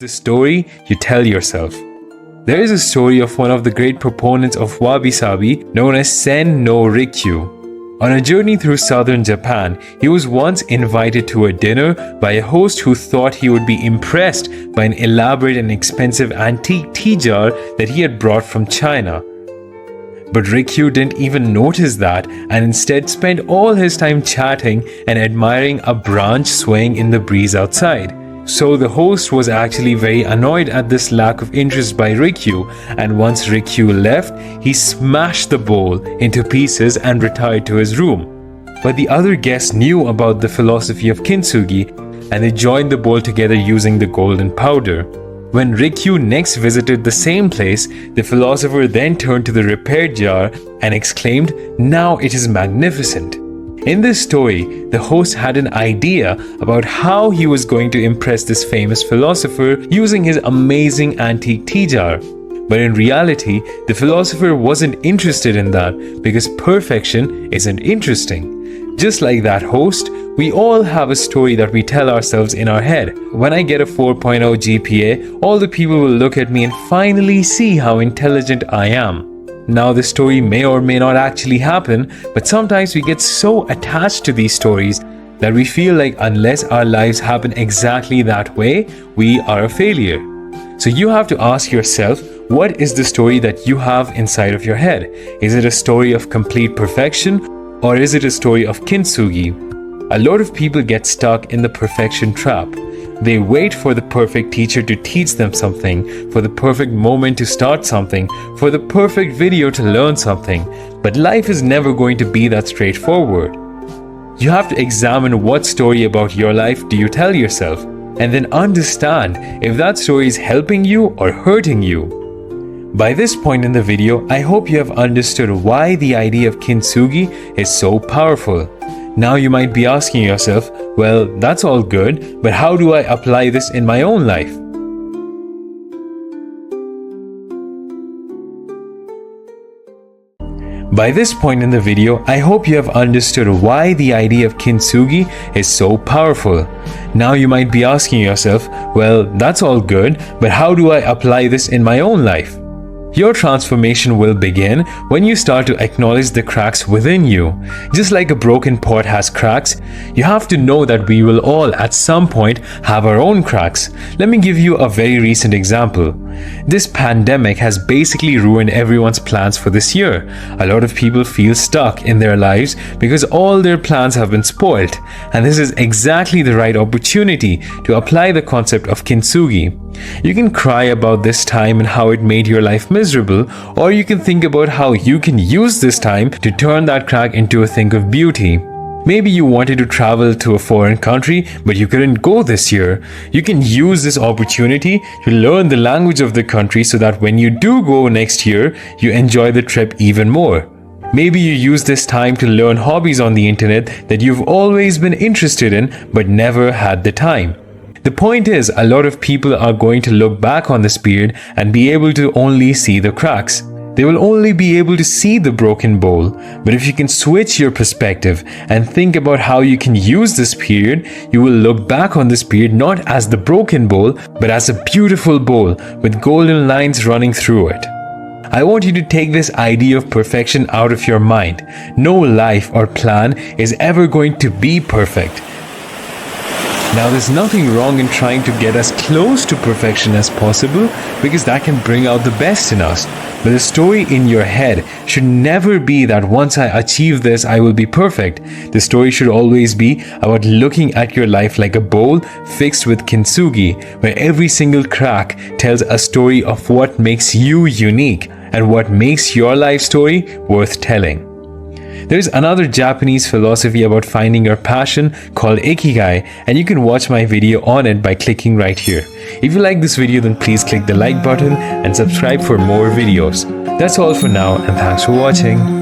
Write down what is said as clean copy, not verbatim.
The story you tell yourself. There is a story of one of the great proponents of wabi-sabi known as Sen no Rikyu. On a journey through southern Japan, he was once invited to a dinner by a host who thought he would be impressed by an elaborate and expensive antique tea jar that he had brought from China. But Rikyu didn't even notice that and instead spent all his time chatting and admiring a branch swaying in the breeze outside. So the host was actually very annoyed at this lack of interest by Rikyu, and once Rikyu left, he smashed the bowl into pieces and retired to his room. But the other guests knew about the philosophy of Kintsugi and they joined the bowl together using the golden powder. When Rikyu next visited the same place, the philosopher then turned to the repaired jar and exclaimed, "Now it is magnificent." In this story, the host had an idea about how he was going to impress this famous philosopher using his amazing antique tea jar. But in reality, the philosopher wasn't interested in that because perfection isn't interesting. Just like that host, we all have a story that we tell ourselves in our head. When I get a 4.0 GPA, all the people will look at me and finally see how intelligent I am. Now, this story may or may not actually happen, but sometimes we get so attached to these stories that we feel like unless our lives happen exactly that way, we are a failure. So you have to ask yourself, what is the story that you have inside of your head? Is it a story of complete perfection, or is it a story of Kintsugi? A lot of people get stuck in the perfection trap. They wait for the perfect teacher to teach them something, for the perfect moment to start something, for the perfect video to learn something. But life is never going to be that straightforward. You have to examine what story about your life do you tell yourself, and then understand if that story is helping you or hurting you. By this point in the video, I hope you have understood why the idea of Kintsugi is so powerful. Now you might be asking yourself, well, that's all good, but how do I apply this in my own life? By this point in the video, I hope you have understood why the idea of Kintsugi is so powerful. Now you might be asking yourself, well, that's all good, but how do I apply this in my own life? Your transformation will begin when you start to acknowledge the cracks within you. Just like a broken pot has cracks, you have to know that we will all at some point have our own cracks. Let me give you a very recent example. This pandemic has basically ruined everyone's plans for this year. A lot of people feel stuck in their lives because all their plans have been spoiled. And this is exactly the right opportunity to apply the concept of Kintsugi. You can cry about this time and how it made your life miserable, or you can think about how you can use this time to turn that crack into a thing of beauty. Maybe you wanted to travel to a foreign country, but you couldn't go this year. You can use this opportunity to learn the language of the country so that when you do go next year, you enjoy the trip even more. Maybe you use this time to learn hobbies on the internet that you've always been interested in but never had the time. The point is, a lot of people are going to look back on this period and be able to only see the cracks. They will only be able to see the broken bowl. But if you can switch your perspective and think about how you can use this period, you will look back on this period not as the broken bowl, but as a beautiful bowl with golden lines running through it. I want you to take this idea of perfection out of your mind. No life or plan is ever going to be perfect. Now, there's nothing wrong in trying to get as close to perfection as possible because that can bring out the best in us. But the story in your head should never be that once I achieve this, I will be perfect. The story should always be about looking at your life like a bowl fixed with Kintsugi, where every single crack tells a story of what makes you unique and what makes your life story worth telling. There's another Japanese philosophy about finding your passion called Ikigai, and you can watch my video on it by clicking right here. If you like this video, then please click the like button and subscribe for more videos. That's all for now, and thanks for watching.